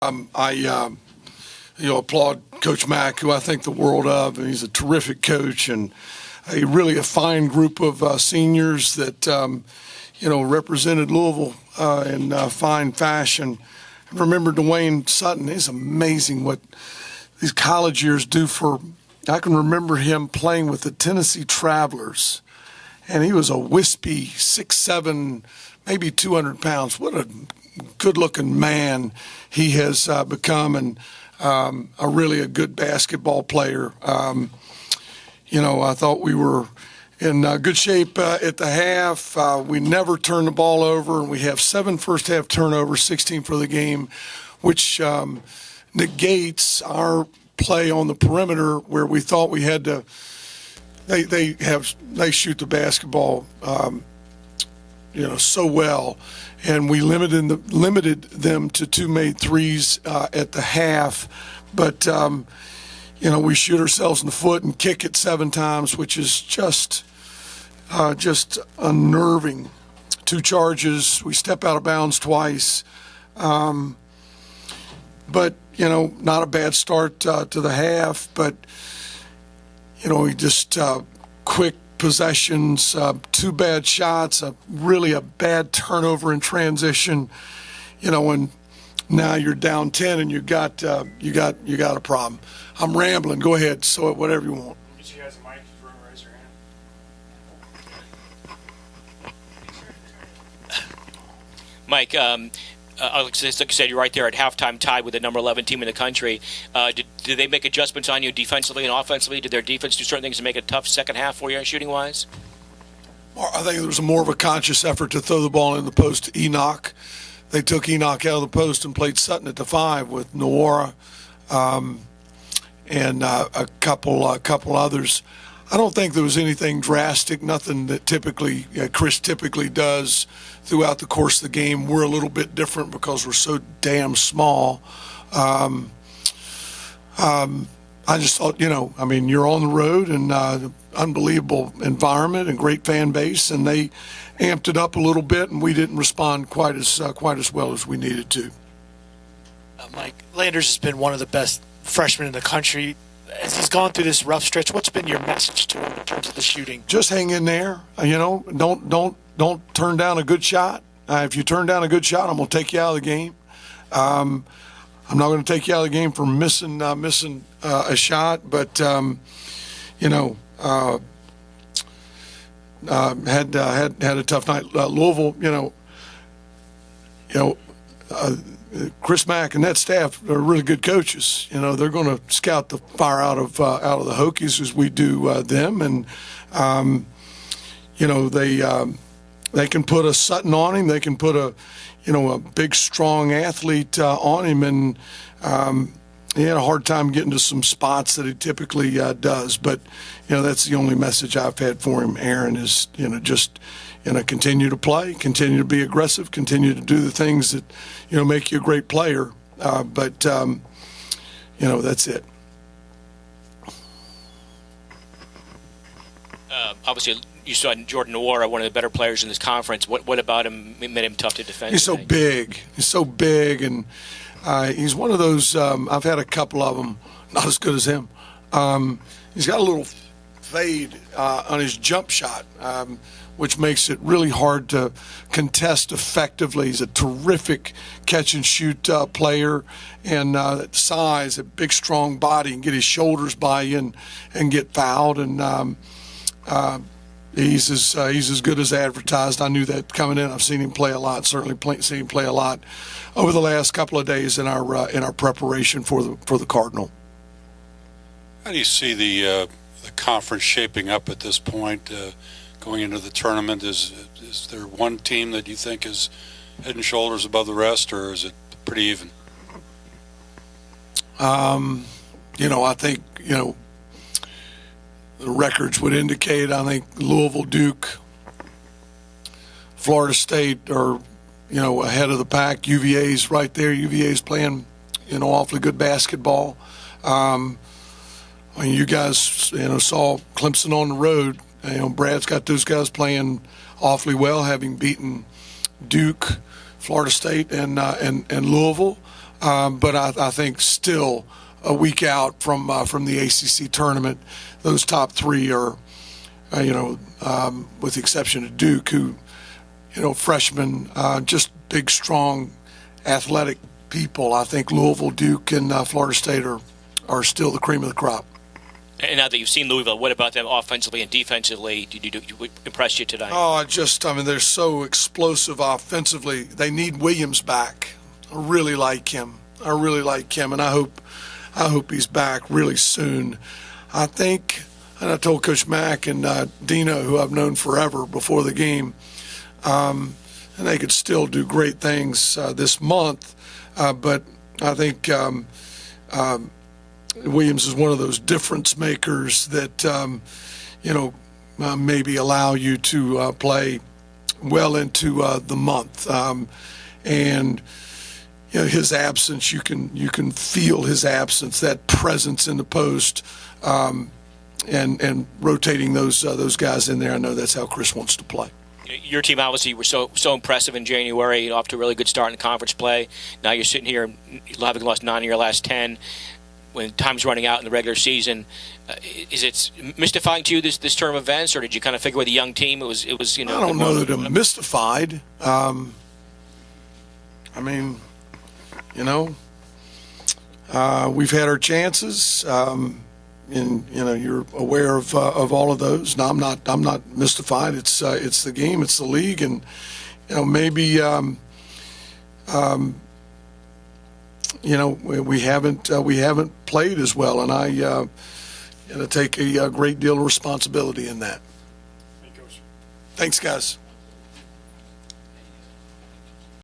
I applaud Coach Mack, who I think the world of, and he's a terrific coach and a fine group of seniors that represented Louisville in fine fashion. I remember Dwayne Sutton. It's amazing what these college years do for. I can remember him playing with the Tennessee Travelers, and he was a wispy 6'7", maybe 200 pounds. What a good-looking man he has become, and a really good basketball player. I thought we were in good shape at the half. We never turned the ball over, and we have 7 first-half turnovers, 16 for the game, which negates our play on the perimeter where we thought we had to. They shoot the basketball, so well, and we limited them to 2 made threes at the half, but we shoot ourselves in the foot and kick it 7 times, which is just unnerving. 2 charges, we step out of bounds twice, but not a bad start to the half, but we just quick possessions, 2 bad shots, really a bad turnover in transition, and now you're down 10 and you got a problem. I'm rambling. Go ahead. So whatever you want. Get you guys a mic if you want to raise your hand. Mike, like you said, you're right there at halftime, tied with the number 11 team in the country. Did they make adjustments on you defensively and offensively? Did their defense do certain things to make it a tough second half for you, shooting-wise? I think there was more of a conscious effort to throw the ball in the post to Enoch. They took Enoch out of the post and played Sutton at the 5 with Noora and a couple others. I don't think there was anything drastic, nothing that Chris typically does throughout the course of the game. We're a little bit different because we're so damn small. I just thought, you're on the road and unbelievable environment and great fan base, and they amped it up a little bit, and we didn't respond quite as well as we needed to. Mike, Landers has been one of the best freshmen in the country. As he's gone through this rough stretch, what's been your message to him in terms of the shooting? Just hang in there. Don't turn down a good shot. If you turn down a good shot, I'm going to take you out of the game. I'm not going to take you out of the game for missing a shot, but had a tough night. Louisville, Chris Mack and that staff are really good coaches. They're going to scout the fire out of the Hokies as we do them, and they can put a Sutton on him. They can put a big strong athlete on him, and he had a hard time getting to some spots that he typically does. But that's the only message I've had for him, Aaron, is just continue to play, continue to be aggressive, continue to do the things that make you a great player. But that's it. Obviously, you saw Jordan Noora, one of the better players in this conference. What about him made him tough to defend? He's so big. He's so big, and he's one of those. I've had a couple of them, not as good as him. He's got a little fade on his jump shot, which makes it really hard to contest effectively. He's a terrific catch-and-shoot player, and size, a big, strong body, and get his shoulders by you and get fouled. And he's as good as advertised. I knew that coming in. I've seen him play a lot. Certainly seen him play a lot over the last couple of days in our preparation for the Cardinal. How do you see the conference shaping up at this point? Going into the tournament, is there one team that you think is head and shoulders above the rest, or is it pretty even? I think the records would indicate. I think Louisville, Duke, Florida State are ahead of the pack. UVA's right there. UVA's playing awfully good basketball. You guys saw Clemson on the road. Brad's got those guys playing awfully well, having beaten Duke, Florida State, and Louisville. but I think still a week out from the ACC tournament, those top three are, with the exception of Duke, who, freshmen, just big, strong, athletic people. I think Louisville, Duke, and Florida State are still the cream of the crop. And now that you've seen Louisville, what about them offensively and defensively? Did impress you tonight? Oh, they're so explosive offensively. They need Williams back. I really like him, and I hope he's back really soon. I think, and I told Coach Mack and Dino, who I've known forever before the game, and they could still do great things this month, but I think Williams is one of those difference makers that, maybe allow you to play well into the month. And his absence, you can feel his absence, that presence in the post, and rotating those guys in there. I know that's how Chris wants to play. Your team obviously were so impressive in January, off to a really good start in conference play. Now you're sitting here having lost 9 of your last 10. When time's running out in the regular season, is it mystifying to you this turn of events, or did you kind of figure with a young team it was I don't know that I'm mystified. We've had our chances, and you're aware of all of those. No, I'm not mystified. It's the game, it's the league, and maybe. We haven't played as well, and I take a great deal of responsibility in that. Thanks, guys.